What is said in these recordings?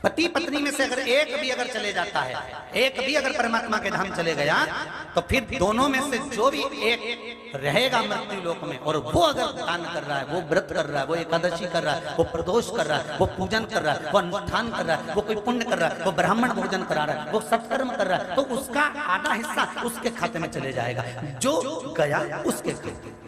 पति पत्नी में से अगर एक भी अगर चले जाता है, एक भी अगर परमात्मा के धाम चले गया, तो फिर दोनों में से जो भी एक रहेगा मृत्यु लोक में, और वो अगर दान कर रहा है, वो व्रत कर रहा है, वो एकादशी कर रहा है, वो प्रदोष कर रहा है, वो पूजन कर रहा है, वो अनुष्ठान कर रहा है, वो कोई पुण्य कर रहा है, वो ब्राह्मण भोजन करा रहा है, वो सत्कर्म कर रहा है, तो उसका आधा हिस्सा उसके खाते में चले जाएगा, जो गया उसके खाते।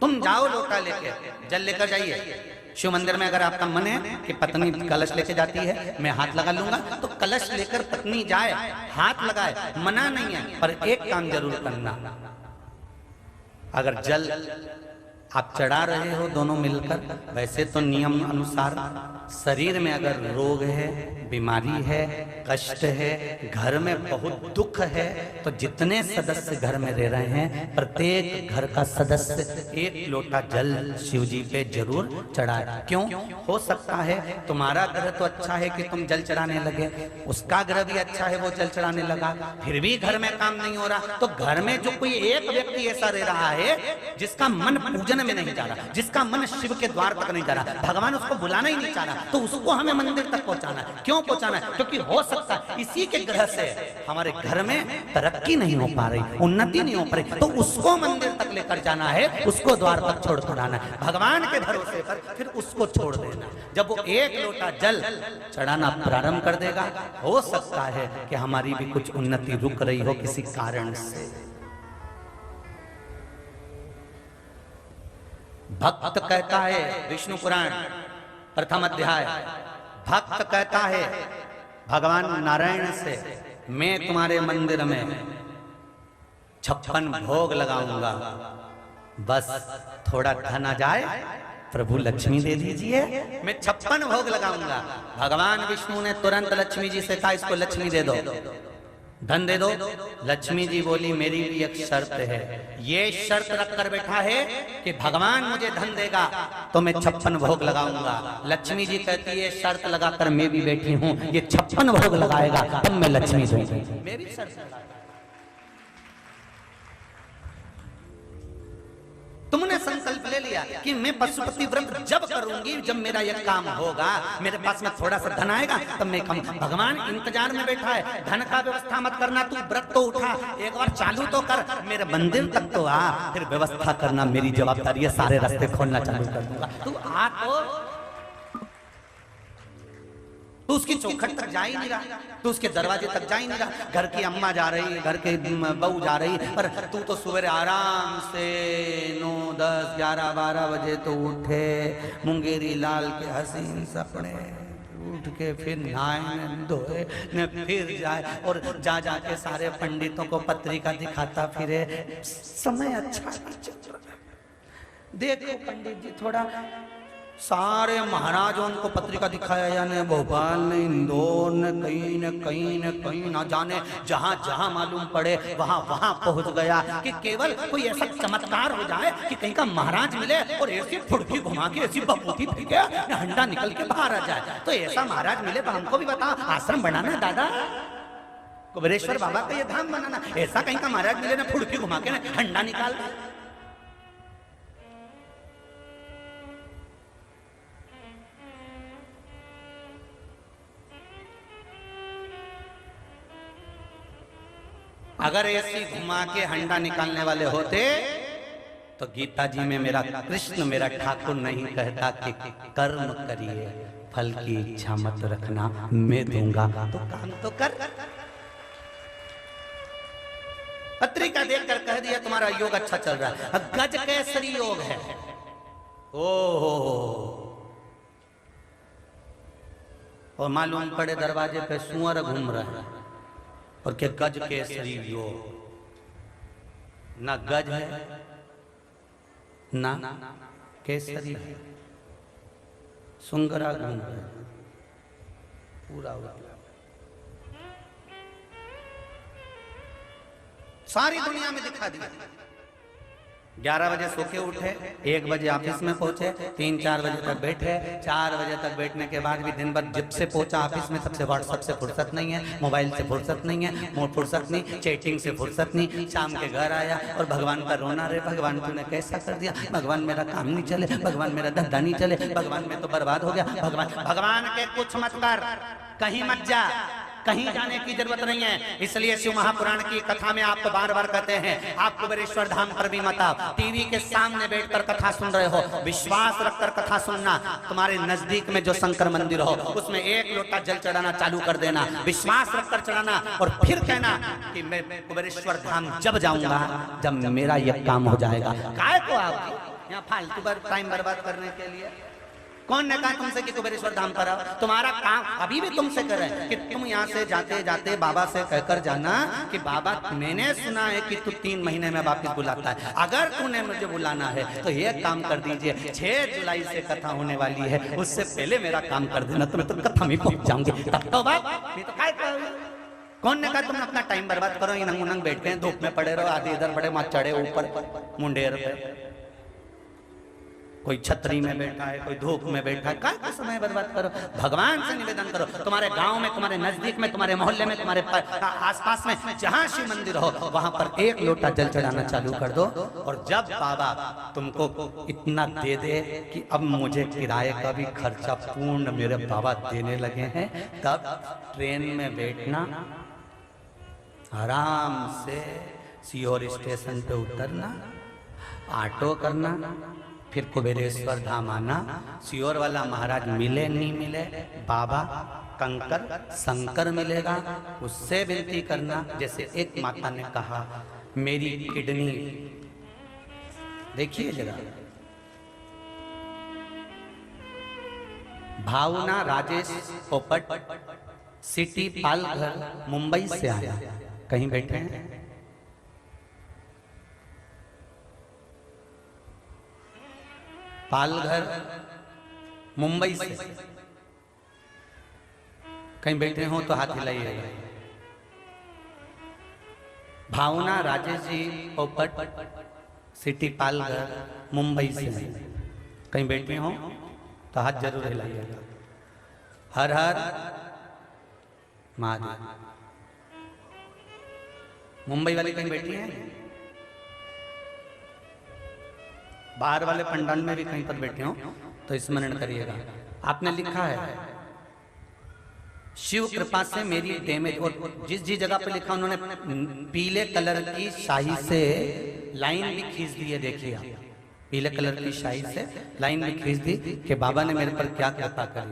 तुम जाओ लोटा लेके, जल लेकर जाइए। शिव मंदिर में अगर आपका मन है कि पत्नी कलश लेके जाती है, मैं हाथ लगा लूंगा, तो कलश लेकर पत्नी जाए, हाथ लगाए, मना नहीं है, पर एक काम जरूर करना। अगर जल आप चढ़ा रहे हो दोनों मिलकर, वैसे तो नियम अनुसार शरीर में अगर रोग है, बीमारी है, कष्ट है, घर में बहुत दुख है, तो जितने सदस्य घर में रह रहे हैं, प्रत्येक घर का सदस्य एक लोटा जल शिव जी पे जरूर चढ़ाए। क्यों? हो सकता है तुम्हारा ग्रह तो अच्छा है कि तुम जल चढ़ाने लगे, उसका ग्रह भी अच्छा है, वो जल चढ़ाने लगा, फिर भी घर में काम नहीं हो रहा, तो घर में जो कोई एक व्यक्ति ऐसा रह रहा है जिसका मन पूजन में नहीं जा रहा, जिसका मन शिव के द्वार तक नहीं जा रहा, भगवान उसको बुलाना ही नहीं चाह रहा, तो उसको हमें मंदिर तक पहुंचाना है। क्यों पहुंचाना है? क्योंकि हो सकता है इसी के ग्रह से हमारे घर में तरक्की नहीं हो पा रही, उन्नति नहीं हो पा रही, तो उसको मंदिर तक लेकर जाना है, उसको द्वार तक छोड़ कर आना है, भगवान के भरोसे पर फिर उसको छोड़ देना। जब वो एक लोटा जल चढ़ाना प्रारंभ कर देगा, हो सकता है कि हमारी भी कुछ उन्नति रुक रही हो किसी कारण से। भक्त कहता है, विष्णु पुराण प्रथम अध्याय, भक्त कहता है भगवान नारायण से, मैं तुम्हारे मंदिर में 56 भोग लगाऊंगा, बस थोड़ा धन आ जाए, प्रभु लक्ष्मी दे दीजिए, मैं 56 भोग लगाऊंगा। भगवान विष्णु ने तुरंत लक्ष्मी जी से कहा, इसको लक्ष्मी दे दो, धन दे दो। लक्ष्मी जी बोली, मेरी भी एक शर्त है, ये शर्त रख कर बैठा है कि भगवान मुझे धन देगा तो मैं 56 भोग लगाऊंगा। लक्ष्मी जी कहती है, शर्त लगाकर मैं भी बैठी हूं, ये 56 भोग लगाएगा तब मैं लक्ष्मी दूंगी। मेरी शर्त लगा, तुमने संकल्प ले लिया कि मैं पशुपति व्रत जब करूंगी, जब मेरा यह काम होगा, मेरे पास में थोड़ा सा धन आएगा तब मैं कम। भगवान इंतजार में बैठा है, धन का व्यवस्था मत करना, तू व्रत तो उठा, एक बार चालू तो कर, मेरे मंदिर तक तो आ, फिर व्यवस्था करना मेरी जवाबदारी है, सारे रास्ते खोलना चालू कर दूंगा, तू आ तो उसकी चौखट तक जा ही नहीं रहा, तो उसके दरवाजे तक जा ही नहीं रहा। घर की अम्मा जा रही है, घर के बहू जा रही है, पर तू तो सवेरे आराम से 9, 10, 11, 12 बजे तो उठे, मुंगेरी लाल के हसीन सपने, उठ के फिर नहाए धोए न फिर जाए और जा जाके सारे पंडितों को पत्रिका दिखाता फिरे। समय अच्छा नहीं चल रहा। देखो पंडित जी, थोड़ा सारे महाराजों को पत्रिका दिखाया, यानी भोपाल ने, इंदौर ने, कहीं ना जाने जहां जहां मालूम पड़े वहां वहां पहुंच गया, कि केवल कोई ऐसा चमत्कार हो जाए कि कहीं का महाराज मिले और ऐसी फुड़की घुमा के ऐसी बपूती फेंके, हंडा निकल के बाहर आ जाए। तो ऐसा महाराज मिले तो हमको भी बता, आश्रम बनाना दादा, कुबेरेश्वर बाबा का ये धाम बनाना, ऐसा कहीं का महाराज मिले ना, फुड़की घुमा के ना हंडा निकाल। अगर ऐसी घुमा के हंडा निकालने वाले होते तो गीता जी में मेरा कृष्ण, मेरा ठाकुर नहीं कहता कि कर्म करिए, फल की इच्छा मत रखना, मैं दूंगा, तो काम तो कर। पत्रिका देखकर कह दिया तुम्हारा योग अच्छा चल रहा है, गज केसरी योग है, ओहो, और मालूम पड़े दरवाजे पे सुअर घूम रहा है, और क्या गज केसरी योग, ना गज है ना केसरी है, सुंगरा घूम रहा है पूरा सारी दुनिया में दिखा दिया। 11 बजे सो के उठे, 1 बजे ऑफिस में पहुंचे, 3-4 बजे तक बैठे। 4 बजे तक बैठने के बाद भी दिन भर जब से पहुंचा ऑफिस में तब से व्हाट्सएप से फुर्सत नहीं है, मोबाइल से फुर्सत नहीं है, फुर्सत नहीं, चैटिंग से फुर्सत नहीं। शाम के घर आया और भगवान का रोना रे, भगवान तूने कैसा कर दिया, भगवान मेरा काम नहीं चले, भगवान मेरा धंधा नहीं चले, भगवान मैं तो बर्बाद हो गया। भगवान के कुछ मत कर, कहीं मत जा, कहीं जाने की जरूरत नहीं है। इसलिए शिव महापुराण की कथा में आपको बार बार कहते हैं, आप कुबेरेश्वर धाम पर भी मत आओ। टीवी के सामने बैठकर कथा सुन रहे हो, विश्वास रखकर कथा सुनना। तुम्हारे नजदीक में जो शंकर मंदिर हो उसमें 1 लोटा जल चढ़ाना चालू कर देना, विश्वास रखकर चढ़ाना, और फिर कहना कि मैं कुबेरेश्वर धाम जब जाऊंगा जब मेरा यह काम हो जाएगा। काय को आप यहाँ फालतू टाइम बर्बाद करने के लिए? कौन ने कहा तुमसे कि कुबेरेश्वर धाम पर आओ? तुम्हारा काम अभी भी तुमसे कर रहे हैं कि तुम यहाँ से जाते जाते बाबा से कहकर जाना कि बाबा मैंने सुना है कि तू 3 महीने में वापस बुलाता है, अगर तूने मुझे बुलाना है तो ये काम कर दीजिए, 6 जुलाई से कथा होने वाली है, उससे पहले मेरा काम कर देना, तो मैं तो कथा में पहुंच जाऊंगी। तब तो बात तो काय कौन ने कहा तुम अपना टाइम बर्बाद करो, इनंग उनंग बैठते हैं, धूप में पड़े रहो, आधे इधर पड़े, मत चढ़े ऊपर मुंडेर पे, कोई छतरी में बैठा है, कोई धूप में बैठा है, क्या समय बर्बाद करो। भगवान से निवेदन करो, तुम्हारे गांव में, तुम्हारे नजदीक में, तुम्हारे मोहल्ले में, तुम्हारे आसपास में जहां शिव मंदिर हो वहां पर 1 लोटा जल चढ़ाना चालू कर दो। और जब बाबा तुमको इतना दे दे कि अब मुझे किराए का भी खर्चा पूर्ण मेरे बाबा देने लगे हैं, तब ट्रेन में बैठना, आराम से सीहोर स्टेशन पे उतरना, ऑटो करना, फिर कुबेरेश्वर धाम आना। सीहोर वाला महाराज मिले नहीं मिले, बाबा कंकर शंकर मिलेगा, उससे विनती करना। जैसे एक माता ने कहा मेरी किडनी, देखिए जरा, भावना राजेश पोपट, सिटी पालघर, मुंबई से आया, कहीं बैठे हैं, पालघर मुंबई से कहीं बैठे हो तो हाथ हिलाइएगा। भावना राजेश जी पोपट, सिटी पालघर, मुंबई से कहीं बैठे हो तो हाथ जरूर हिलाइएगा। हर हर महादेव। मुंबई वाले कहीं बैठी हैं? बाहर वाले पंडाल में भी कहीं पर बैठे हो तो स्मरण करिएगा। आपने लिखा है शिव कृपा से मेरी डैमेज, और जिस जगह पे लिखा उन्होंने पीले कलर की शाही से लाइन भी खींच दी है, देखिए आप, पीले कलर की शाही से लाइन भी खींच दी कि बाबा ने मेरे पर क्या कृपा करी।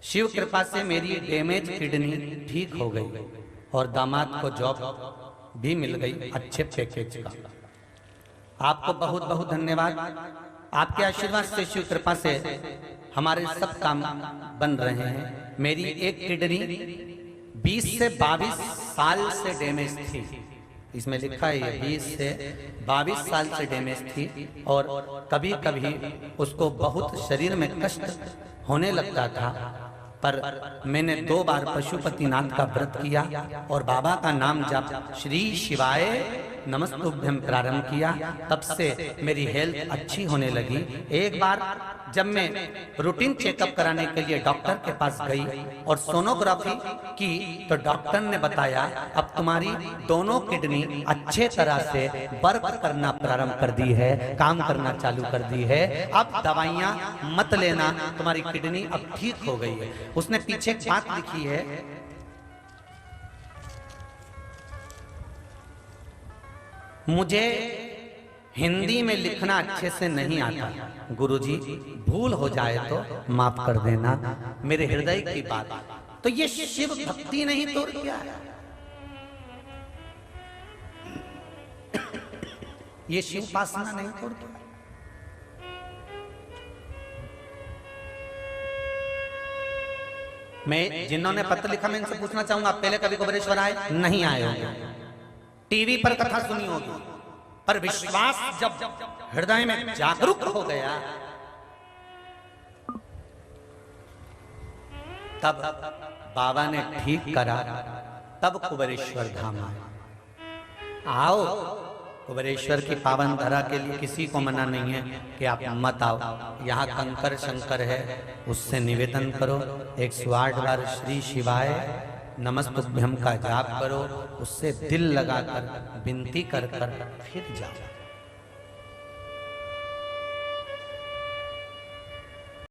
शिव कृपा से मेरी डैमेज किडनी ठीक हो गई और दामाद को जॉब भी मिल गई अच्छे पैकेज का। आपको बहुत बहुत धन्यवाद। आपके आशीर्वाद से, शिव कृपा से हमारे सब काम बन रहे हैं। मेरी एक किडनी 20 से 22 साल से डैमेज थी, इसमें लिखा है 20 से 22 साल से डैमेज थी, और कभी कभी उसको बहुत शरीर में कष्ट होने लगता था। पर मैंने 2 बार पशुपतिनाथ का व्रत किया और बाबा का नाम जप श्री शिवाय नमस्तुभ्यम प्रारंभ किया, तब से मेरी हेल्थ अच्छी होने लगी। एक बार जब मैं रूटीन चेकअप कराने के लिए डॉक्टर के पास गई और सोनोग्राफी की तो डॉक्टर ने बताया अब तुम्हारी दोनों किडनी अच्छे तरह से वर्क करना प्रारंभ कर दी है, काम करना चालू कर दी है, अब दवाइयां मत लेना, तुम्हारी किडनी अब ठीक हो गई है। उसने पीछे एक बात लिखी है, मुझे हिंदी में लिखना अच्छे से नहीं आता, गुरुजी भूल हो जाए तो माफ कर देना, मेरे हृदय की बात। तो ये शिव भक्ति नहीं तो क्या है? ये शिव उपासना नहीं तो क्या? मैं जिन्होंने पत्र लिखा मैं इनसे पूछना चाहूंगा, पहले कभी कुबेरेश्वर आए? नहीं आए होंगे, टीवी पर कथा सुनी होगी, पर विश्वास जब हृदय में जागरूक हो गया तब बाबा ने ठीक करा, तब कुबेरेश्वर धाम आए। आओ कुबेरेश्वर की पावन धरा के लिए किसी को मना नहीं है कि आप मत आओ। यहाँ कंकर शंकर है, उससे निवेदन करो, 108 बार श्री शिवाय नमस्तुभ्यम का जाप करो, उससे दिल लगाकर विनती कर कर फिर जाओ।